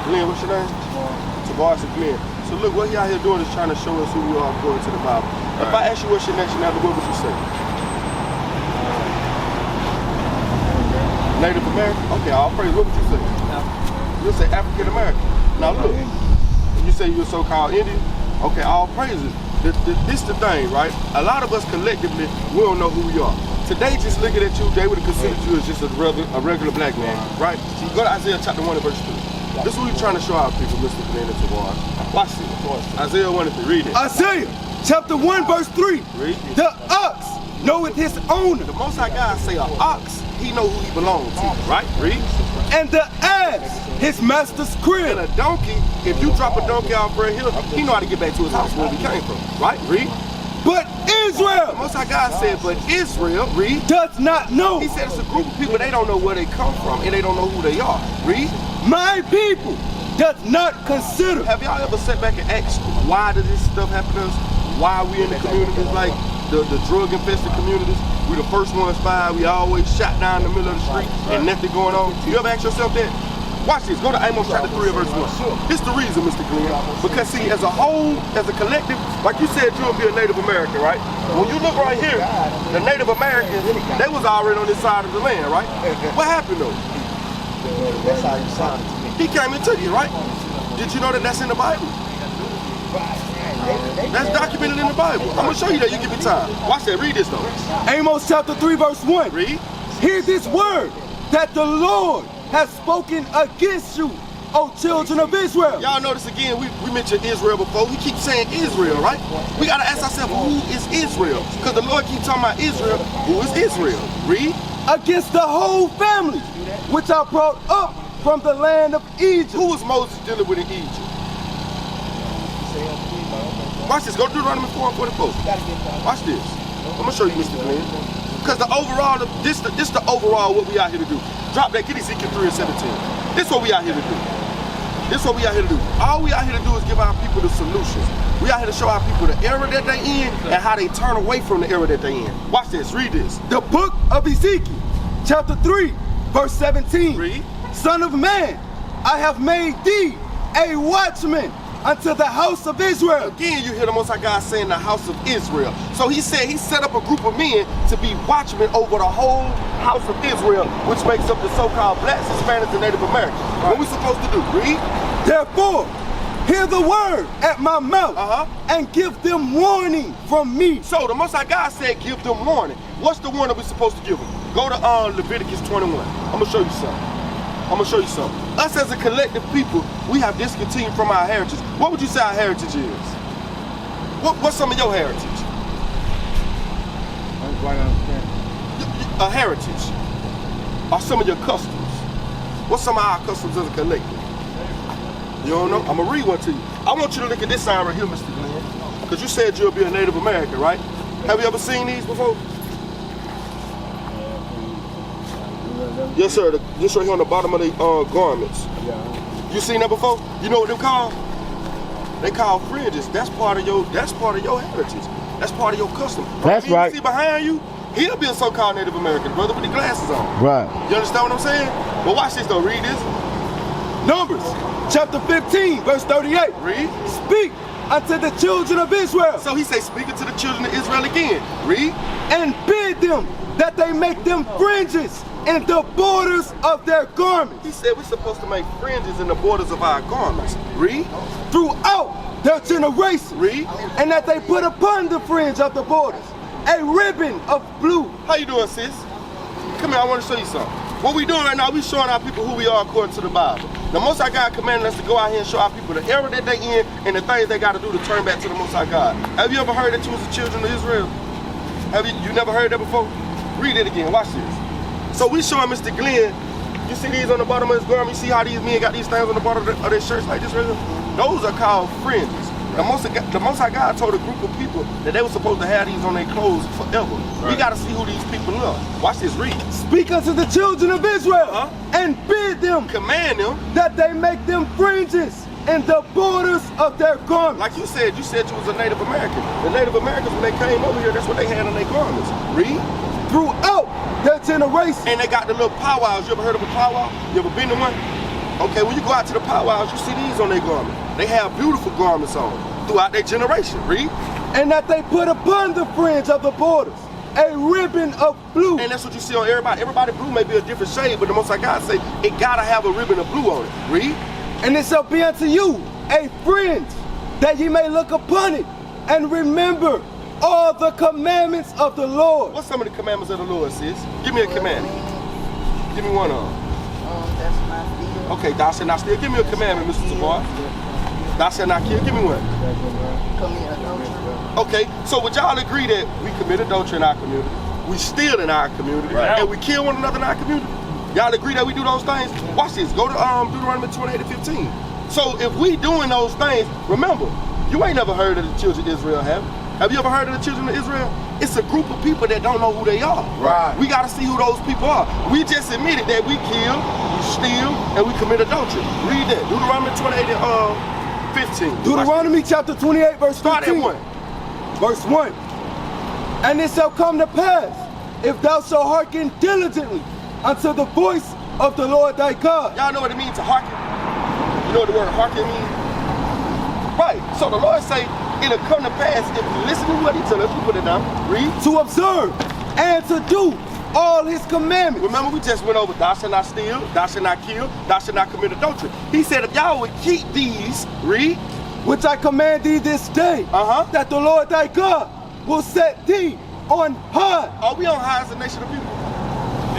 Glenn, what's your name? Tavares and Glenn. So look, what he out here doing is trying to show us who we are according to the Bible. If I ask you what's your nationality, what would you say? Native American? Okay, all praise. What would you say? You'll say African American. Now look, you say you're so-called Indian. Okay, all praises. This the thing, right? A lot of us collectively, we don't know who we are. Today, just looking at you, they would have considered you as just a regular black man, right? Go to Isaiah chapter 1 and verse 2. This is what we're trying to show our people, Mr. Glenn and Tavares. Watch this. Isaiah 1 and 3. Read it. Isaiah chapter 1 verse 3. Read. The ox knoweth his owner. The Most High God say an ox, he know who he belongs to, right? Read. And the ass his master's crib. And a donkey, if you drop a donkey off right here, he know how to get back to his house where he came from, right? Read. But Israel, The Most High God said, but Israel, read. does not know. He said it's a group of people, they don't know where they come from and they don't know who they are. Read. My people does not consider. Have y'all ever sat back and asked why did this stuff happen to us? Why we in the communities like the drug-infested communities? We the first ones fired, we always shot down in the middle of the street and nothing going on. You ever ask yourself that? Watch this, go to Amos chapter 3 verse 1. This the reason, Mr. Glenn. Because see, as a whole, as a collective, like you said, you'll be a Native American, right? When you look right here, the Native Americans, they was already on this side of the land, right? What happened though? That's how you sounded to me. He came into you, right? Did you know that that's in the Bible? That's documented in the Bible. I'm gonna show you that, you give me time. Watch that, read this though. Amos chapter 3 verse 1. Read. Hear this word that the Lord has spoken against you, O children of Israel. Y'all notice again, we mentioned Israel before. We keep saying Israel, right? We gotta ask ourselves, who is Israel? Because the Lord keeps talking about Israel. Who is Israel? Read. Against the whole family, which I brought up from the land of Egypt. Who was Moses dealing with in Egypt? Watch this, go to Deuteronomy 4 and 44. Watch this. I'm gonna show you, Mr. Glenn. Because the overall, this the overall what we out here to do. Drop that, get Ezekiel 3 and 17. This what we out here to do. This what we out here to do. All we out here to do is give our people the solutions. We out here to show our people the era that they in and how they turn away from the era that they in. Watch this, read this. The book of Ezekiel, chapter 3, verse 17. Read. Son of man, I have made thee a watchman unto the house of Israel. Again, you hear the Most High God saying the house of Israel. So he said he set up a group of men to be watchmen over the whole house of Israel, which makes up the so-called blacks, Hispanics, and Native Americans. What we supposed to do? Read. Therefore, hear the word at my mouth and give them warning from me. So the Most High God said give them warning. What's the warning we're supposed to give them? Go to Leviticus 21. I'm going to show you something. I'm gonna show you something. Us as a collective people, we have discontinued from our heritage. What would you say our heritage is? What's some of your heritage? A heritage. Or some of your customs? What's some of our customs as a collective? You don't know? I'm gonna read one to you. I want you to look at this sign right here, Mr. Glenn. Because you said you'll be a Native American, right? Have you ever seen these before? Yes, sir. This right here on the bottom of the garments. Yeah. You seen that before? You know what they're called? They call fringes. That's part of your heritage. That's part of your custom. That's right. You see behind you, he'll be a so-called Native American brother with the glasses on. Right. You understand what I'm saying? But watch this though. Read this. Numbers chapter 15, verse 38. Read. Speak unto the children of Israel. So he say, speaking to the children of Israel again. Read. And bid them that they make them fringes in the borders of their garments. He said we're supposed to make fringes in the borders of our garments. Read. Throughout their generation. Read. And that they put upon the fringe of the borders a ribbon of blue. How you doing, sis? Come here, I want to show you something. What we doing right now, we showing our people who we are according to the Bible. The Most High God commanded us to go out here and show our people the era that they in and the things they got to do to turn back to the Most High God. Have you ever heard that you was the children of Israel? Have you never heard that before? Read it again, watch this. So we showing Mr. Glenn, you see these on the bottom of his garment, you see how these men got these things on the bottom of their shirts like this right here? Those are called fringes. The Most High God told a group of people that they were supposed to have these on their clothes forever. Right. We got to see who these people are. Watch this, read. Speak unto the children of Israel and bid them, command them, that they make them fringes in the borders of their garments. Like you said you was a Native American. The Native Americans, when they came over here, that's what they had on their garments. Read. Throughout their generation. And they got the little powwows. You ever heard of a powwow? You ever been to one? Okay, when you go out to the powwows, you see these on their garment. They have beautiful garments on throughout their generation. Read. And that they put upon the fringe of the borders a ribbon of blue. And that's what you see on everybody. Everybody blue may be a different shade, but the Most High God say it gotta have a ribbon of blue on it. Read. And it shall be unto you a fringe, that ye may look upon it and remember all the commandments of the Lord. What's some of the commandments of the Lord, sis? Give me a commandment. Give me one of them. That's not steal. Okay, thou shalt not steal. Give me a commandment, Mr. Tabar. Thou shalt not kill. Give me one. Commit adultery. Okay, so would y'all agree that we commit adultery in our community, we steal in our community, and we kill one another in our community? Y'all agree that we do those things? Watch this. Go to Deuteronomy 28:15. So if we doing those things, remember, you ain't never heard of the children of Israel, have you? Have you ever heard of the children of Israel? It's a group of people that don't know who they are. Right. We got to see who those people are. We just admitted that we kill, we steal, and we commit adultery. Read that. Deuteronomy 28:15. Deuteronomy chapter 28, verse 15. Start at 1. Verse 1. And it shall come to pass, if thou shalt hearken diligently unto the voice of the Lord thy God. Y'all know what it means to hearken? You know what the word hearken means? Right. So the Lord say, it'll come to pass if we listen to what he tells us. You put it down. Read. To observe and to do all his commandments. Remember, we just went over thou shalt not steal, thou shalt not kill, thou shalt not commit adultery. He said if y'all would keep these, read, which I command thee this day, that the Lord thy God will set thee on high. Are we on high as a nation of people?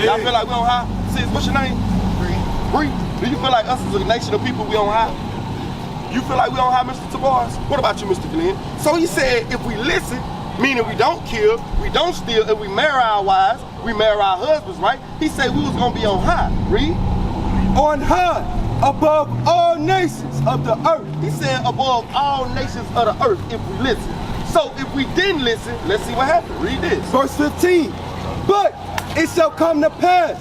Y'all feel like we on high? Sis, what's your name? Bree. Do you feel like us as a nation of people, we on high? You feel like we on high, Mr. Tavares? What about you, Mr. Glenn? So he said if we listen, meaning we don't kill, we don't steal, and we marry our wives, we marry our husbands, right? He said we was gonna be on high. Read. On high, above all nations of the earth. He said above all nations of the earth if we listen. So if we didn't listen, let's see what happened. Read this. Verse 15. But it shall come to pass,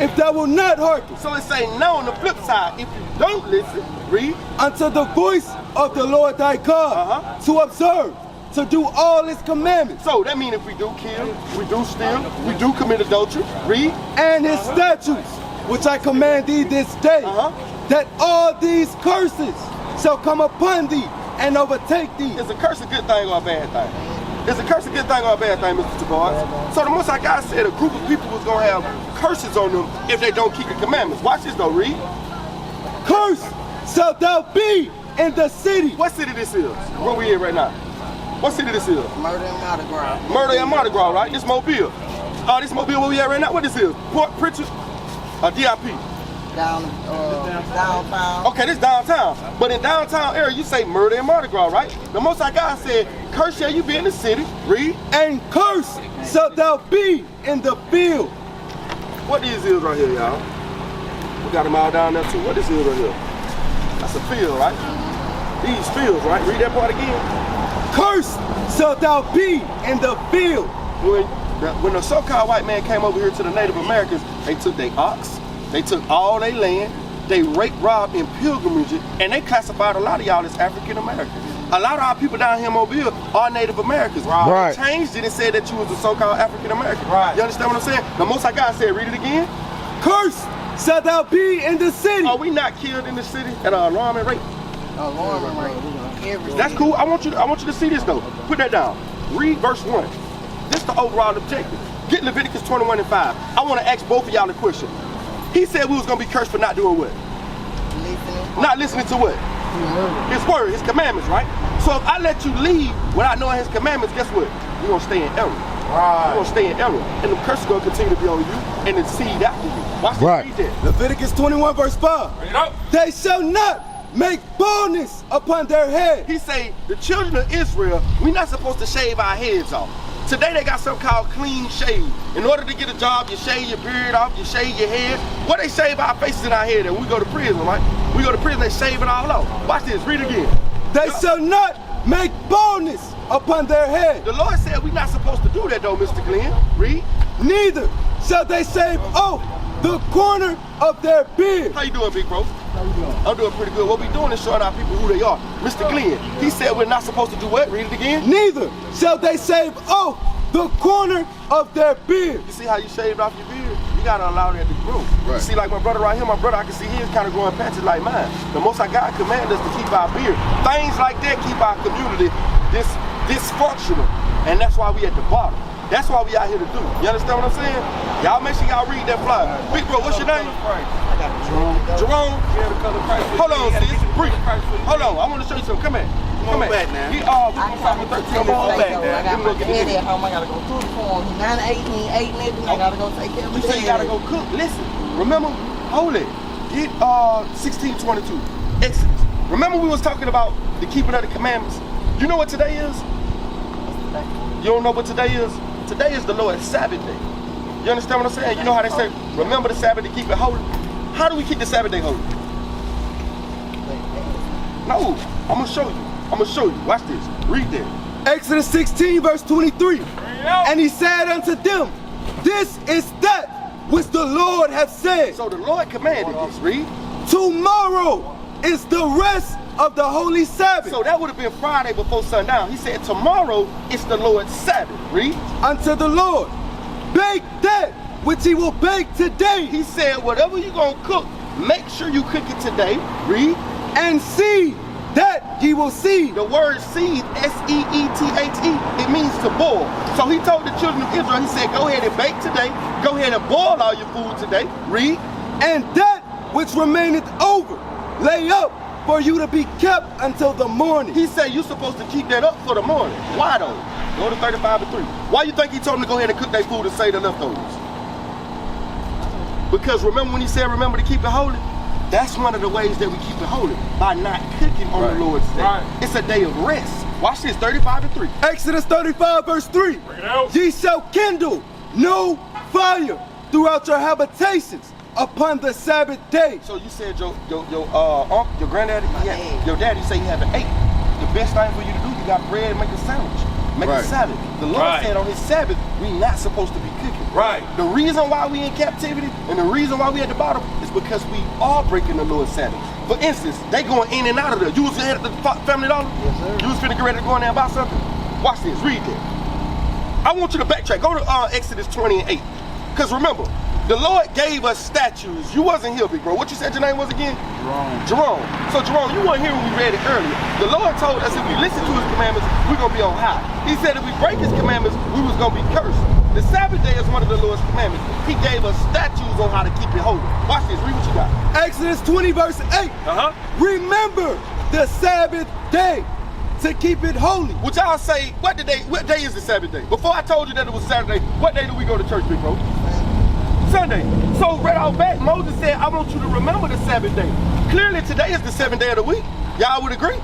if thou wilt not hearken. So it's saying no on the flip side. If you don't listen, read. Unto the voice of the Lord thy God, to observe, to do all his commandments. So that means if we do kill, we do steal, we do commit adultery, read. And his statutes, which I command thee this day, that all these curses shall come upon thee and overtake thee. Is a curse a good thing or a bad thing? Is a curse a good thing or a bad thing, Mr. Tavares? So the Most High God said a group of people was going to have curses on them if they don't keep the commandments. Watch this though, read. Cursed shalt thou be in the city. What city this is? Where we in right now? What city this is? Murder and Mardi Gras. Murder and Mardi Gras, right? This Mobile. This Mobile where we at right now? What this is? Port Pritchard? DIP? Downtown. Okay, this downtown. But in downtown area, you say murder and Mardi Gras, right? The Most High God said, curse shall you be in the city. Read. And cursed shalt thou be in the field. What these is right here, y'all? We got them all down there too. What this is right here? That's a field, right? These fields, right? Read that part again. Cursed shalt thou be in the field. When the so-called white man came over here to the Native Americans, they took their ox, they took all their land, they raped, robbed, and pilgrimaged it, and they classified a lot of y'all as African Americans. A lot of our people down here in Mobile are Native Americans. Right. They changed it and said that you was a so-called African American. Right. You understand what I'm saying? The Most High God said, read it again. Cursed shalt thou be in the city. Are we not killed in the city at an alarm and rape? Alarm rate. Everything. That's cool. I want you to see this though. Put that down. Read verse 1. This is the overall objective. Get Leviticus 21 and 5. I want to ask both of y'all a question. He said we was gonna be cursed for not doing what? Listening. Not listening to what? His word, his commandments, right? So if I let you leave without knowing his commandments, guess what? You're gonna stay in error. You're gonna stay in error. And the curse is gonna continue to be on you and then seed after you. Watch this, read that. Leviticus 21 verse 5. They shall not make baldness upon their head. He say the children of Israel, we're not supposed to shave our heads off. Today they got something called clean shave. In order to get a job, you shave your beard off, you shave your head. What they shave our faces and our head and we go to prison, right? We go to prison, they shave it all off. Watch this, read again. They shall not make baldness upon their head. The Lord said we're not supposed to do that though, Mr. Glenn. Read. Neither shall they shave off the corner of their beard. How you doing, big bro? I'm doing pretty good. What we doing is showing our people who they are. Mr. Glenn, he said we're not supposed to do what? Read it again. Neither shall they shave off the corner of their beard. You see how you shaved off your beard? You gotta allow that to grow. Right. You see, like my brother right here, I can see his kind of growing patches like mine. The Most High God commanded us to keep our beard. Things like that keep our community dysfunctional, and that's why we at the bottom. That's why we out here to do. You understand what I'm saying? Y'all make sure y'all read that flyer. Big bro, what's your name? Jerome. Hold on, sis. Brief. Hold on, I want to show you something. Come here. Come here. back now. We got 13. Come on back. I got my dad at home. I gotta go to the farm. 9 to 8, he ain't 8 nothing. I gotta go take care of You my say you gotta go cook. Listen, remember, hold it. Get 16:22. Exodus. Remember we was talking about the keeping of the commandments. You know what today is? You don't know what today is? Today is the Lord's Sabbath day. You understand what I'm saying? You know how they say, remember the Sabbath to keep it holy? How do we keep the Sabbath day holy? No, I'm gonna show you. I'm gonna show you. Watch this. Read that. Exodus 16 verse 23. And he said unto them, this is that which the Lord hath said. So the Lord commanded this. Read. Tomorrow is the rest of the holy Sabbath. So that would have been Friday before sundown. He said tomorrow is the Lord's Sabbath. Read. Unto the Lord, bake that which he will bake today. He said whatever you gonna cook, make sure you cook it today. Read. And seed that he will seed. The word seed, S-E-E-T-H-E, it means to boil. So he told the children of Israel, he said, go ahead and bake today. Go ahead and boil all your food today. Read. And that which remaineth over, lay up for you to be kept until the morning. He said you're supposed to keep that up for the morning. Why though? Go to 35:3. Why you think he told them to go ahead and cook their food and save the leftovers? Because remember when he said remember to keep it holy? That's one of the ways that we keep it holy, by not cooking on the Lord's day. Right. It's a day of rest. Watch this, 35:3. Exodus 35 verse 3. Bring it out. Ye shall kindle no fire throughout your habitations upon the Sabbath day. So you said your uncle, your granddaddy, your daddy say you haven't ate. The best thing for you to do, you got bread and make a sandwich. Make a Sabbath. The Lord said on his Sabbath, we not supposed to be cooking. Right. The reason why we in captivity and the reason why we at the bottom is because we are breaking the Lord's Sabbath. For instance, they going in and out of there. You was at the Family Dollar? Yes, sir. You was finna get ready to go in there and buy something? Watch this, read that. I want you to backtrack. Go to Exodus 20:8. Because remember, the Lord gave us statues. You wasn't here, big bro. What you said your name was again? Jerome. So Jerome, you weren't here when we read it earlier. The Lord told us if we listen to his commandments, we're going to be on high. He said if we break his commandments, we was going to be cursed. The Sabbath day is one of the Lord's commandments. He gave us statues on how to keep it holy. Watch this, read what you got. Exodus 20 verse 8. Remember the Sabbath day to keep it holy. Would y'all say, what day is the Sabbath day? Before I told you that it was Saturday, what day do we go to church, big bro? Sunday. So right out back, Moses said, I want you to remember the Sabbath day. Clearly today is the 7th day of the week. Y'all would agree?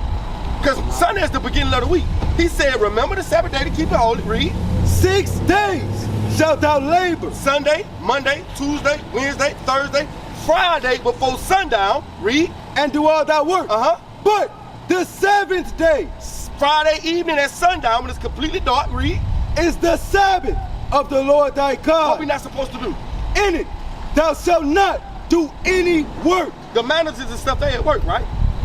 Because Sunday is the beginning of the week. He said, remember the Sabbath day to keep it holy. Read. 6 days shalt thou labor. Sunday, Monday, Tuesday, Wednesday, Thursday, Friday before sundown. Read. And do all thy work. But the 7th day, Friday evening at sundown when it's completely dark. Read. Is the Sabbath of the Lord thy God. What we not supposed to do? In it thou shalt not do any work. The managers and stuff, they at work, right?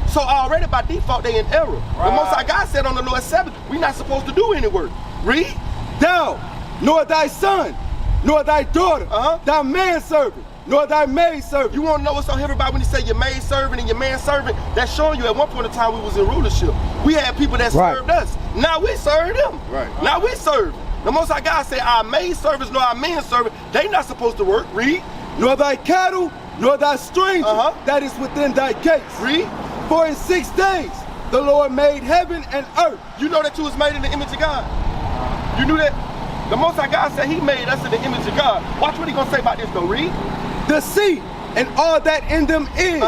So already by default, they in error. The Most High God said on the Lord's Sabbath, we not supposed to do any work. Read. Thou, nor thy son, nor thy daughter, thy manservant, nor thy maidservant. You want to know what's on everybody when you say your maidservant and your manservant? That's showing you at one point in time we was in rulership. We had people that served us. Now we serve them. Now we serve. The Most High God said our maidservants nor our manservant, they not supposed to work. Read. Nor thy cattle, nor thy stranger that is within thy gates. Read. For in 6 days the Lord made heaven and earth. You know that you was made in the image of God? You knew that? The Most High God said he made us in the image of God. Watch what he gonna say about this though. Read. The sea and all that in them is,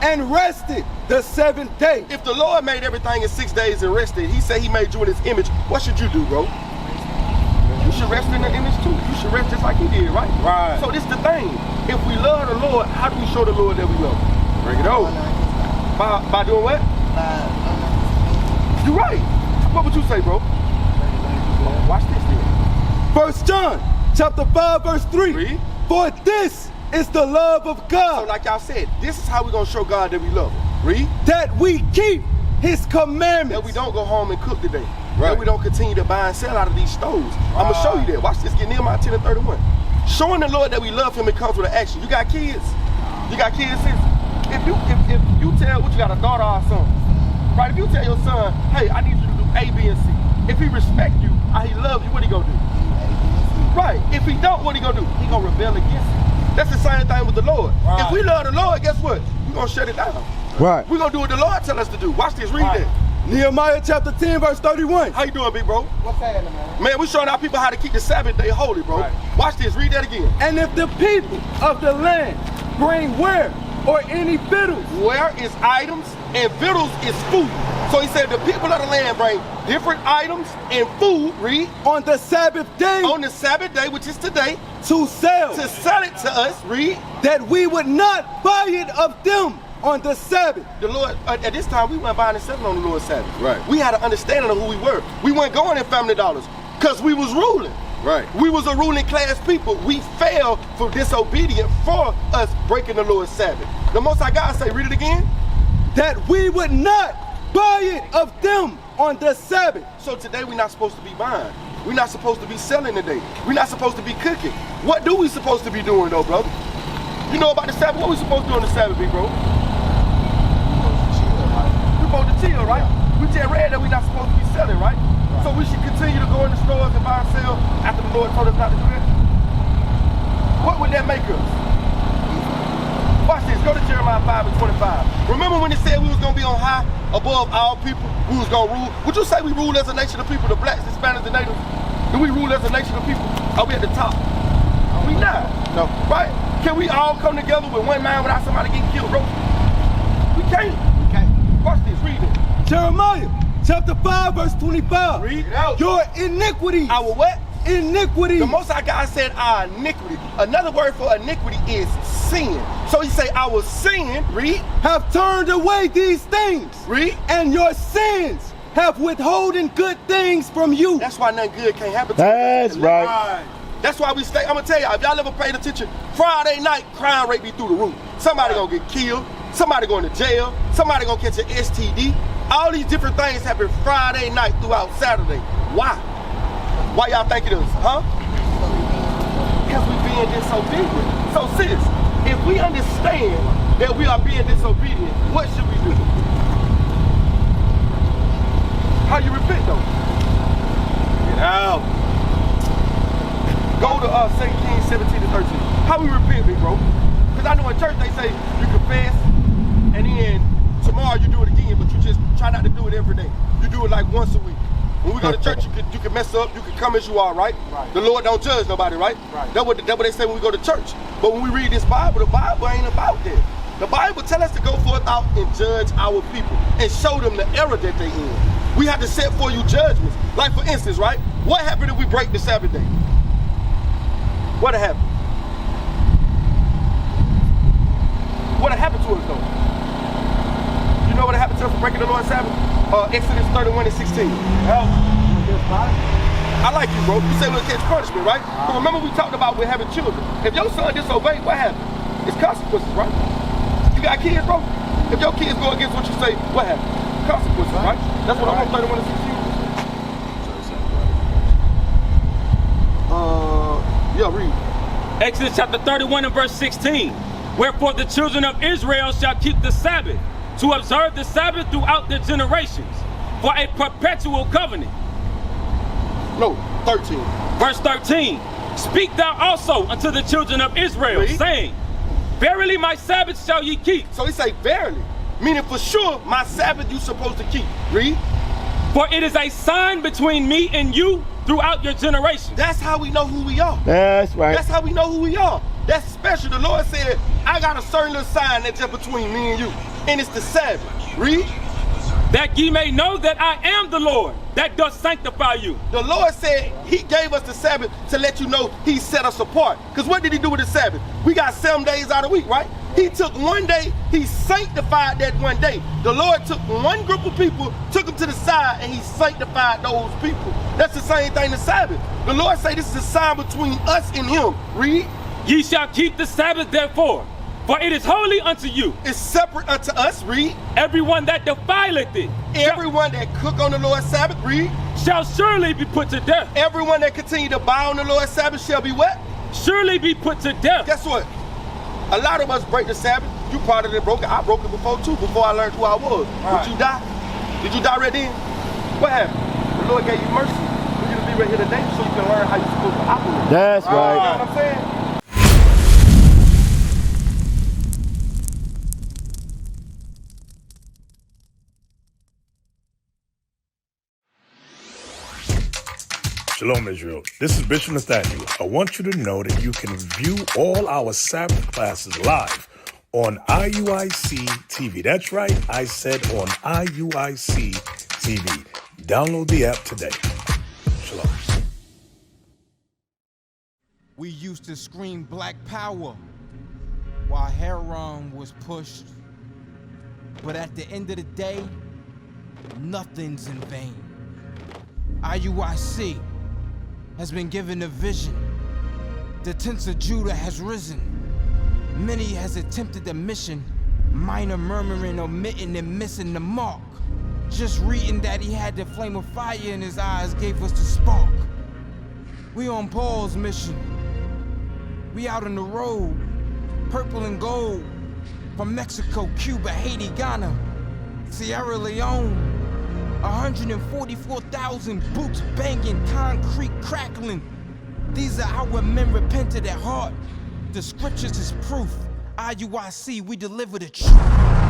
and rested the 7th day. If the Lord made everything in 6 days and rested, he said he made you in his image, what should you do, bro? You should rest in the image too. You should rest just like he did, right? So this is the thing. If we love the Lord, how do we show the Lord that we love him? Bring it over. By doing what? You're right. What would you say, bro? Watch this then. 1 John chapter 5 verse 3. Read. For this is the love of God. So like y'all said, this is how we're going to show God that we love him. Read. That we keep his commandments. That we don't go home and cook today. that we don't continue to buy and sell out of these stores. I'm gonna show you that. Watch this. Get Nehemiah 10:31. Showing the Lord that we love Him, it comes with an action. You got kids? You got kids, sis? If you tell what you got a daughter or a son, right? If you tell your son, hey, I need you to do A, B, and C. If he respect you, or he love you, what he gonna do? Right. If he don't, what he gonna do? He gonna rebel against it. That's the same thing with the Lord. Right. If we love the Lord, guess what? We gonna shut it down. Right. We gonna do what the Lord tell us to do. Watch this. Read Right. that. Nehemiah chapter 10, verse 31. How you doing, big bro? What's happening, man? Man, we showing our people how to keep the Sabbath day holy, bro. Right. Watch this. Read that again. And if the people of the land bring ware or any victuals, Where is items and victuals is food. So he said the people of the land bring different items and food, read, on the Sabbath day on the Sabbath day, which is today, to sell, to sell it to us, read. that we would not buy it of them on the Sabbath. The Lord, at this time, we weren't buying and selling on the Lord's Sabbath. Right. We had an understanding of who we were. We weren't going in family dollars because we was ruling. Right. We was a ruling class people. We fell for disobedience for us breaking the Lord's Sabbath. The Most High God say, read it again. That we would not buy it of them on the Sabbath. So today we're not supposed to be buying. We're not supposed to be selling today. We're not supposed to be cooking. What do we supposed to be doing though, brother? You know about the Sabbath? What we supposed to do on the Sabbath, big bro? We're supposed to chill, right? We just read that we're not supposed to be selling, right? So we should continue to go in the stores and buy and sell after the Lord told us not to do that? What would that make us? Watch this, go to Jeremiah 5:25. Remember when it said we was gonna be on high above all people, we was gonna rule? Would you say we rule as a nation of people, the blacks, Hispanics, and natives? Do we rule as a nation of people? Are we at the top? We not. No. Right? Can we all come together with one mind without somebody getting killed, bro? We can't. Okay. Watch this, read it. Jeremiah chapter 5, verse 25. Read it out. Your iniquity. Our what? Iniquity. The Most High God said our iniquity. Another word for iniquity is sin. So he say our sin, read, have turned away these things. read. And your sins have withholden good things from you. That's why nothing good can't happen to That's us. right. That's why we stay. I'm gonna tell y'all, if y'all ever paid attention, Friday night crime rate be through the roof. Somebody gonna get killed, somebody going to jail, somebody gonna catch an STD. All these different things happen Friday night throughout Saturday. Why? Why y'all think it is, huh? Because we being disobedient. So sis, if we understand that we are being disobedient, what should we do? How you repent though? Get out. Go to 2 Kings 17-13. How we repent, big bro? Because I know in church they say you confess and then tomorrow you do it again, but you just try not to do it every day. You do it like once a week. When we go to church, you can mess up, you can come as you are, right? Right. The Lord don't judge nobody, right? Right. That's what they say when we go to church. But when we read this Bible, the Bible ain't about that. The Bible tells us to go forth out and judge our people and show them the error that they in. We have to set for you judgments. Like for instance, right? What happened if we break the Sabbath day? What happened? What happened to us though? You know what happened to us for breaking the Lord's Sabbath? Exodus 31:16. I like you, bro. You say we'll catch punishment, right? But remember we talked about we're having children. If your son disobeyed, what happened? It's consequences, right? You got kids, bro? If your kids go against what you say, what happened? Consequences, right? That's what I'm on 31:16. Yeah, read. Exodus chapter 31 and verse 16. Wherefore the children of Israel shall keep the Sabbath, to observe the Sabbath throughout their generations, for a perpetual covenant. No, 13. Verse 13. Speak thou also unto the children of Israel, Read. saying, Verily my Sabbath shall ye keep, So he say verily, meaning for sure my Sabbath you supposed to keep. Read. for it is a sign between me and you throughout your generations. That's how we know who we are. That's right. That's how we know who we are. That's special. The Lord said, I got a certain little sign that's just between me and you. And it's the Sabbath. Read. That ye may know that I am the Lord, that doth sanctify you. The Lord said he gave us the Sabbath to let you know he set us apart. Because what did he do with the Sabbath? We got 7 days out of the week, right? He took one day, he sanctified that one day. The Lord took one group of people, took them to the side, and he sanctified those people. That's the same thing the Sabbath. The Lord said this is a sign between us and him. Read. Ye shall keep the Sabbath therefore, For it is holy unto you. It's separate unto us, read. Everyone that defileth it Everyone that cook on the Lord's Sabbath, read. shall surely be put to death. Everyone that continue to buy on the Lord's Sabbath shall be what? Surely be put to death. Guess what? A lot of us break the Sabbath. You probably broke it. I broke it before too, before I learned who I was. Right. Did you die? Did you die right then? What happened? The Lord gave you mercy for you to be right here today so you can learn how you're supposed to operate. That's You know right. what I'm saying? Shalom, Israel. This is Bishop Nathaniel. I want you to know that you can view all our Sabbath classes live on IUIC TV. That's right, I said on IUIC TV. Download the app today. Shalom. We used to scream Black Power while Heron was pushed. But at the end of the day, nothing's in vain. IUIC has been given a vision. The tents of Judah has risen. Many has attempted the mission, minor murmuring, omitting, and missing the mark. Just reading that he had the flame of fire in his eyes gave us the spark. We on Paul's mission. We out on the road, purple and gold, from Mexico, Cuba, Haiti, Ghana, Sierra Leone. 144,000 boots banging, concrete crackling. These are our men repented at heart. The scriptures is proof. IUIC, we deliver the truth.